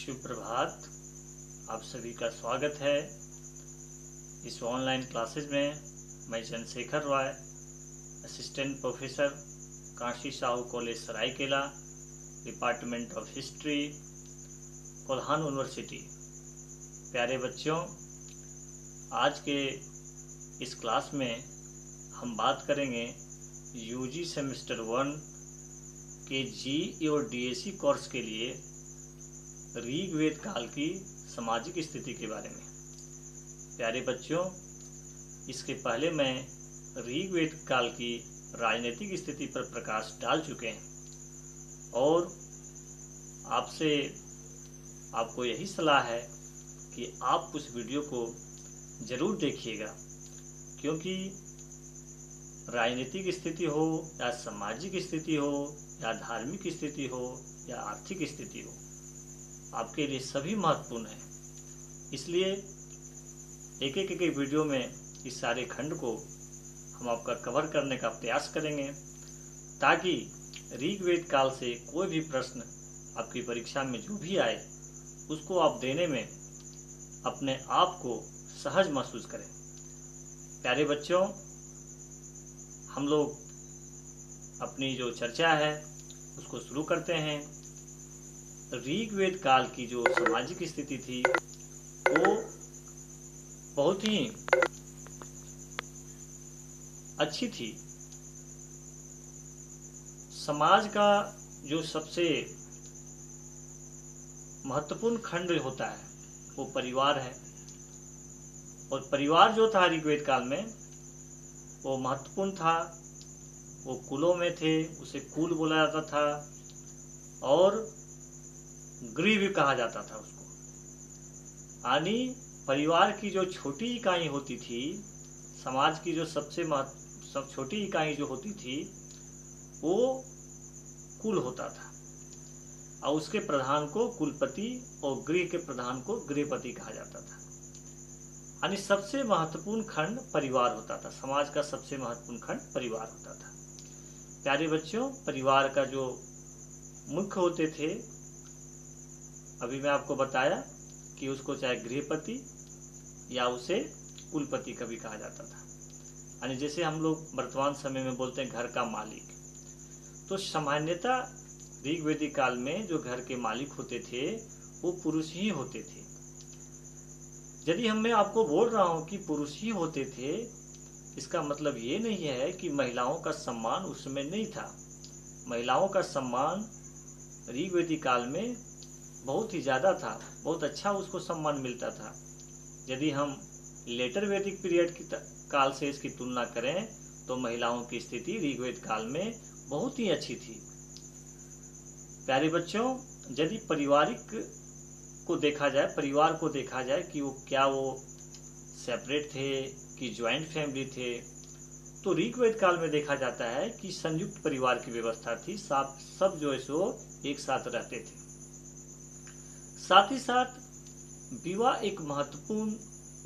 शुभ प्रभात। आप सभी का स्वागत है इस ऑनलाइन क्लासेज में। मैं Chandrashekhar Roy, assistant professor, Kashi Sahu college Seraikela, department of history, Kolhan university. प्यारे बच्चों, आज के इस क्लास में हम बात करेंगे यूजी सेमेस्टर 1 के जी और डीएससी कोर्स के लिए ऋग्वेद काल की सामाजिक स्थिति के बारे में। प्यारे बच्चों, इसके पहले मैं ऋग्वेद काल की राजनीतिक स्थिति पर प्रकाश डाल चुके हैं और आपको यही सलाह है कि आप उस वीडियो को जरूर देखिएगा, क्योंकि राजनीतिक स्थिति हो या सामाजिक स्थिति हो या धार्मिक स्थिति हो या आर्थिक स्थिति हो, आपके लिए सभी महत्वपूर्ण है। इसलिए एक एक वीडियो में इस सारे खंड को हम आपका कवर करने का प्रयास करेंगे, ताकि ऋग्वेद काल से कोई भी प्रश्न आपकी परीक्षा में जो भी आए उसको आप देने में अपने आप को सहज महसूस करें। प्यारे बच्चों, हम लोग अपनी जो चर्चा है उसको शुरू करते हैं। ऋग्वेद काल की जो सामाजिक स्थिति थी वो बहुत ही अच्छी थी। समाज का जो सबसे महत्वपूर्ण खंड होता है वो परिवार है, और परिवार जो था ऋग्वेद काल में वो महत्वपूर्ण था। वो कुलों में थे, उसे कुल बोला जाता था, और गृह भी कहा जाता था उसको। यानी परिवार की जो छोटी इकाई होती थी, समाज की जो सब छोटी इकाई जो होती थी वो कुल होता था, और उसके प्रधान को कुलपति और गृह के प्रधान को गृहपति कहा जाता था। यानी सबसे महत्वपूर्ण खंड परिवार होता था, समाज का सबसे महत्वपूर्ण खंड परिवार होता था। प्यारे बच्चों, परिवार का जो मुख्य होते थे, अभी मैं आपको बताया कि उसको चाहे गृहपति या उसे कुलपति कभी कहा जाता था। यानी जैसे हम लोग वर्तमान समय में बोलते हैं घर का मालिक, तो सामान्यतः ऋग्वेदिक काल में जो घर के मालिक होते थे वो पुरुष ही होते थे। यदि मैं आपको बोल रहा हूं कि पुरुष ही होते थे, इसका मतलब ये नहीं है कि महिलाओं का सम्मान उस समय नहीं था। महिलाओं का सम्मान ऋग्वेदिक काल में बहुत ही ज्यादा था, बहुत अच्छा उसको सम्मान मिलता था। यदि हम लेटर वैदिक पीरियड की काल से इसकी तुलना करें तो महिलाओं की स्थिति ऋग्वेद काल में बहुत ही अच्छी थी। प्यारे बच्चों, यदि परिवार को देखा जाए कि वो सेपरेट थे कि ज्वाइंट फैमिली थे, तो ऋग्वेद काल में देखा जाता है कि संयुक्त परिवार की व्यवस्था थी। सब जो है सो एक साथ रहते थे। साथ ही साथ विवाह एक महत्वपूर्ण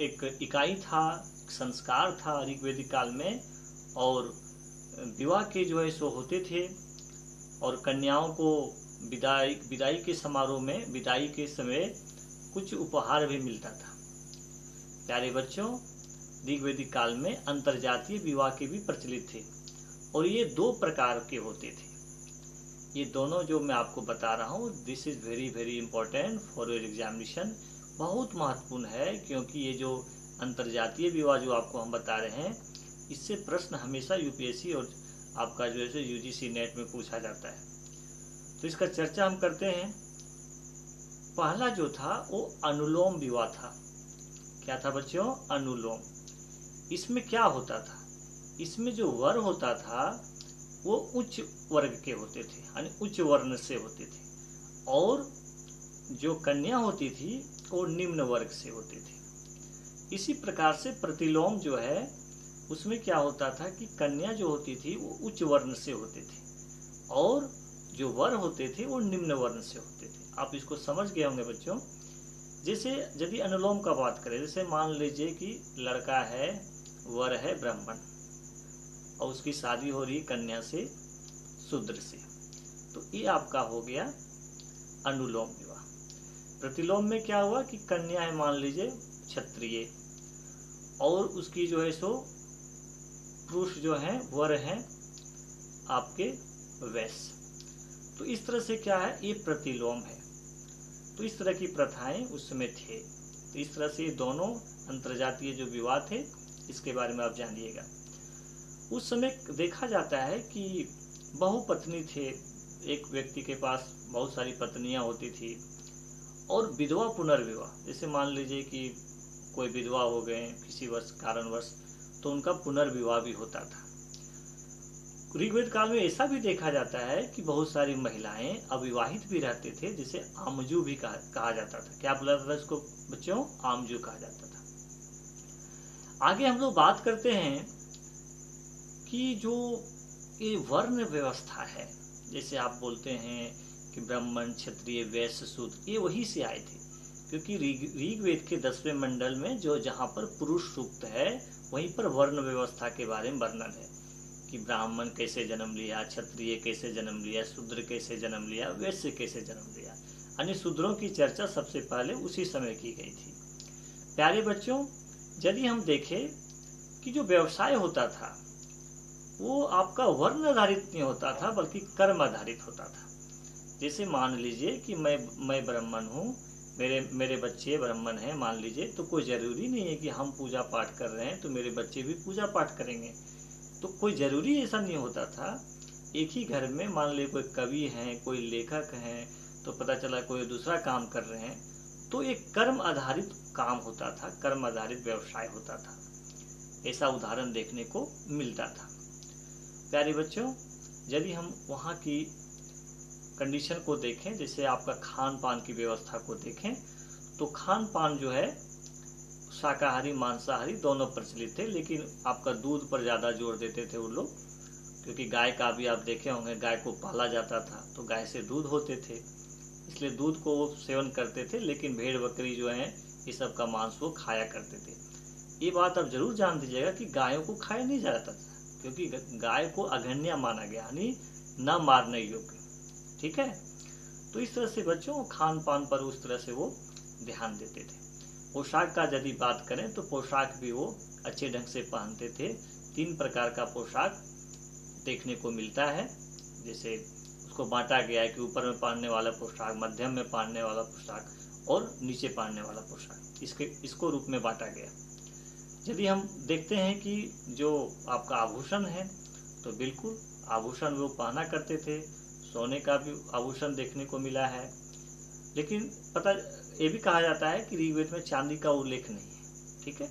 एक इकाई था, संस्कार था ऋग्वेदिक काल में, और विवाह के जो है सो होते थे, और कन्याओं को विदाई के समारोह में विदाई के समय कुछ उपहार भी मिलता था। प्यारे बच्चों, ऋग्वेदिक काल में अंतरजातीय विवाह के भी प्रचलित थे, और ये 2 प्रकार के होते थे। ये दोनों जो मैं आपको बता रहा हूँ, this is very very important for your examination, बहुत महत्वपूर्ण है, क्योंकि ये जो अंतरजातीय विवाह जो आपको हम बता रहे हैं, इससे प्रश्न हमेशा यूपीएससी और आपका जो है यूजीसी नेट में पूछा जाता है। तो इसका चर्चा हम करते हैं। पहला जो था वो अनुलोम विवाह था। क्या था बच्चों? अनुलोम। इसमें क्या होता था? इसमें जो वर होता था वो उच्च वर्ग के होते थे, यानी उच्च वर्ण से होते थे, और जो कन्या होती थी वो निम्न वर्ग से होते थे। इसी प्रकार से प्रतिलोम जो है उसमें क्या होता था कि कन्या जो होती थी वो उच्च वर्ण से होते थे, और जो वर होते थे वो निम्न वर्ण से होते थे। आप इसको समझ गए होंगे बच्चों। जैसे यदि अनुलोम का बात करें, जैसे मान लीजिए कि लड़का है, वर है ब्राह्मण, और उसकी शादी हो रही कन्या से, शूद्र से, तो ये आपका हो गया अनुलोम विवाह। प्रतिलोम में क्या हुआ कि कन्या है मान लीजिए क्षत्रिय, और उसकी जो है सो पुरुष जो है वर हैं आपके वैश्य। तो इस तरह से क्या है, ये प्रतिलोम है। तो इस तरह की प्रथाएं उस समय थे। तो इस तरह से दोनों अंतरजातीय जो विवाह थे, इसके बारे में आप जानिएगा। उस समय देखा जाता है कि बहुपत्नी थे, एक व्यक्ति के पास बहुत सारी पत्नियां होती थी, और विधवा पुनर्विवाह, जैसे मान लीजिए कि कोई विधवा हो गए किसी कारणवश, तो उनका पुनर्विवाह भी होता था। ऋग्वेद काल में ऐसा भी देखा जाता है कि बहुत सारी महिलाएं अविवाहित भी रहते थे, जिसे आमजू भी कहा जाता था। क्या बोला जाता था इसको बच्चों? आमजू कहा जाता था। आगे हम लोग बात करते हैं कि जो ये वर्ण व्यवस्था है, जैसे आप बोलते हैं कि ब्राह्मण, क्षत्रिय, वैश्य, शूद्र, ये वही से आए थे। क्योंकि ऋग्वेद के 10वें मंडल में जो जहाँ पर पुरुष सूक्त है, वहीं पर वर्ण व्यवस्था के बारे में वर्णन है कि ब्राह्मण कैसे जन्म लिया, क्षत्रिय कैसे जन्म लिया, शूद्र कैसे जन्म लिया, वैश्य कैसे जन्म लिया। यानी शूद्रों की चर्चा सबसे पहले उसी समय की गई थी। प्यारे बच्चों, यदि हम देखें कि जो व्यवसाय होता था वो आपका वर्ण आधारित नहीं होता था, बल्कि कर्म आधारित होता था। जैसे मान लीजिए कि मैं ब्राह्मण हूँ, मेरे बच्चे ब्राह्मण हैं मान लीजिए, तो कोई जरूरी नहीं है कि हम पूजा पाठ कर रहे हैं तो मेरे बच्चे भी पूजा पाठ करेंगे। तो कोई जरूरी ऐसा नहीं होता था। एक ही घर में मान लीजिए कोई कवि हैं, कोई लेखक हैं, तो पता चला कोई दूसरा काम कर रहे हैं, तो एक कर्म आधारित काम होता था, कर्म आधारित व्यवसाय होता था। ऐसा उदाहरण देखने को मिलता था। प्यारे बच्चों, यदि हम वहाँ की कंडीशन को देखें, जैसे आपका खान पान की व्यवस्था को देखें, तो खान पान जो है शाकाहारी मांसाहारी दोनों प्रचलित थे, लेकिन आपका दूध पर ज़्यादा जोर देते थे वो लोग, क्योंकि गाय का भी आप देखे होंगे, गाय को पाला जाता था तो गाय से दूध होते थे, इसलिए दूध को वो सेवन करते थे। लेकिन भेड़ बकरी जो है ये सब का मांस वो खाया करते थे। ये बात आप जरूर जान दीजिएगा कि गायों को खाया नहीं जाता था, क्योंकि गाय को अघन्य माना गया, यानी न मारने योग्य। ठीक है, तो इस तरह से बच्चों खान पान पर उस तरह से वो ध्यान देते थे। पोशाक का यदि बात करें तो पोशाक भी वो अच्छे ढंग से पहनते थे। 3 प्रकार का पोशाक देखने को मिलता है, जैसे उसको बांटा गया है कि ऊपर में पहनने वाला पोशाक, मध्यम में पहनने वाला पोशाक और नीचे पहनने वाला पोशाक, इसको रूप में बांटा गया। यदि हम देखते हैं कि जो आपका आभूषण है, तो बिल्कुल आभूषण वो पहना करते थे। सोने का भी आभूषण देखने को मिला है, लेकिन ये भी कहा जाता है कि ऋग्वेद में चांदी का उल्लेख नहीं है। ठीक है,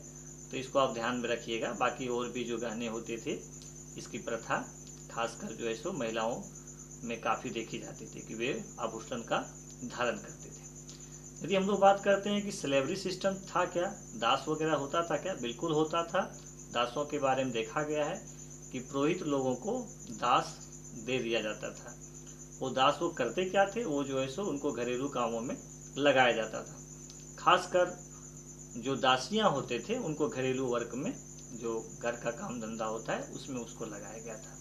तो इसको आप ध्यान में रखिएगा। बाकी और भी जो गहने होते थे, इसकी प्रथा खासकर जो है सो महिलाओं में काफी देखी जाती थी कि वे आभूषण का धारण करते थे। यदि हम लोग बात करते हैं कि स्लेवरी सिस्टम था क्या, दास वगैरह होता था क्या, बिल्कुल होता था। दासों के बारे में देखा गया है कि पुरोहित लोगों को दास दे दिया जाता था। वो दास वो करते क्या थे, वो जो है सो उनको घरेलू कामों में लगाया जाता था। खासकर जो दासियां होते थे उनको घरेलू वर्क में, जो घर का काम धंधा होता है, उसमें उसको लगाया गया था।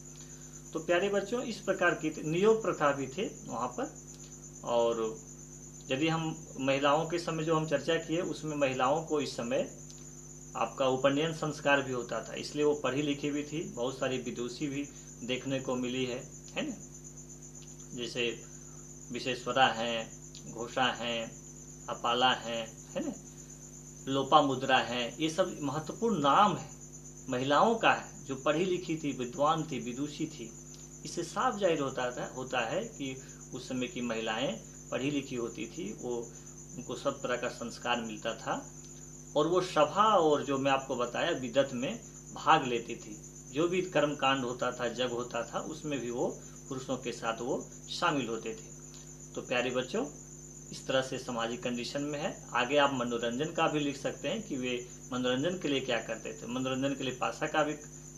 तो प्यारे बच्चों, इस प्रकार की नियोग प्रथा भी थे वहाँ पर। और यदि हम महिलाओं के समय जो हम चर्चा किए, उसमें महिलाओं को इस समय आपका उपनयन संस्कार भी होता था, इसलिए वो पढ़ी लिखी भी थी। बहुत सारी विदुषी भी देखने को मिली है ना, जैसे विशेश्वरा हैं, घोषा हैं, अपाला है ना, लोपामुद्रा है। ये सब महत्वपूर्ण नाम है, महिलाओं का है, जो पढ़ी लिखी थी, विद्वान थी, विदुषी थी। इससे साफ जाहिर होता है कि उस समय की महिलाएं पढ़ी लिखी होती थी, वो उनको सब तरह का संस्कार मिलता था, और वो सभा और जो मैं आपको बताया विदत में भाग लेती थी। जो भी कर्म कांड होता था, जग होता था, उसमें भी वो पुरुषों के साथ वो शामिल होते थे। तो प्यारे बच्चों, इस तरह से सामाजिक कंडीशन में है। आगे आप मनोरंजन का भी लिख सकते हैं कि वे मनोरंजन के लिए क्या करते थे। मनोरंजन के लिए पासा का भी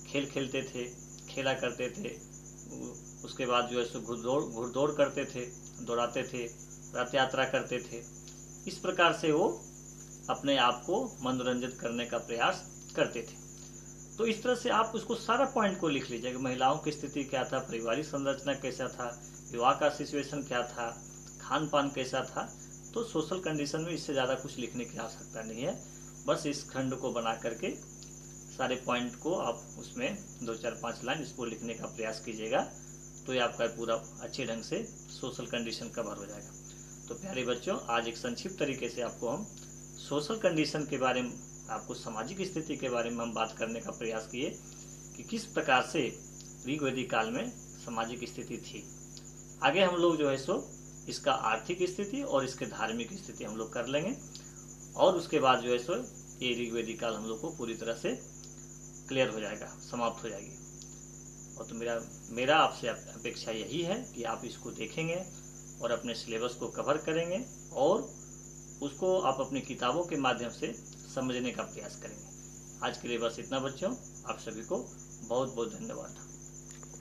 खेल खेलते थे, खेला करते थे। उसके बाद जो है सो घुड़दौड़ करते थे, दौड़ाते थे, रथ यात्रा करते थे। इस प्रकार से वो अपने आप को मनोरंजित करने का प्रयास करते थे। तो इस तरह से आप उसको सारा पॉइंट को लिख लीजिए कि महिलाओं की स्थिति क्या था, पारिवारिक संरचना कैसा था, विवाह का सिचुएशन क्या था, खान पान कैसा था। तो सोशल कंडीशन में इससे ज़्यादा कुछ लिखने की आवश्यकता नहीं है। बस इस खंड को बना करके सारे पॉइंट को आप उसमें 2 4 5 लाइन इसको लिखने का प्रयास कीजिएगा, तो ये आपका पूरा अच्छे ढंग से सोशल कंडीशन कवर हो जाएगा। तो प्यारे बच्चों, आज एक संक्षिप्त तरीके से आपको हम सोशल कंडीशन के बारे में, आपको सामाजिक स्थिति के बारे में हम बात करने का प्रयास किए कि किस प्रकार से ऋग्वैदिक काल में सामाजिक स्थिति थी। आगे हम लोग जो है सो इसका आर्थिक स्थिति और इसके धार्मिक स्थिति हम लोग कर लेंगे, और उसके बाद जो है सो ये ऋग्वैदिक काल हम लोग को पूरी तरह से क्लियर हो जाएगा, समाप्त हो जाएगी। और तो मेरा आपसे अपेक्षा यही है कि आप इसको देखेंगे और अपने सिलेबस को कवर करेंगे और उसको आप अपनी किताबों के माध्यम से समझने का प्रयास करेंगे। आज के लिए बस इतना बच्चों, आप सभी को बहुत बहुत धन्यवाद।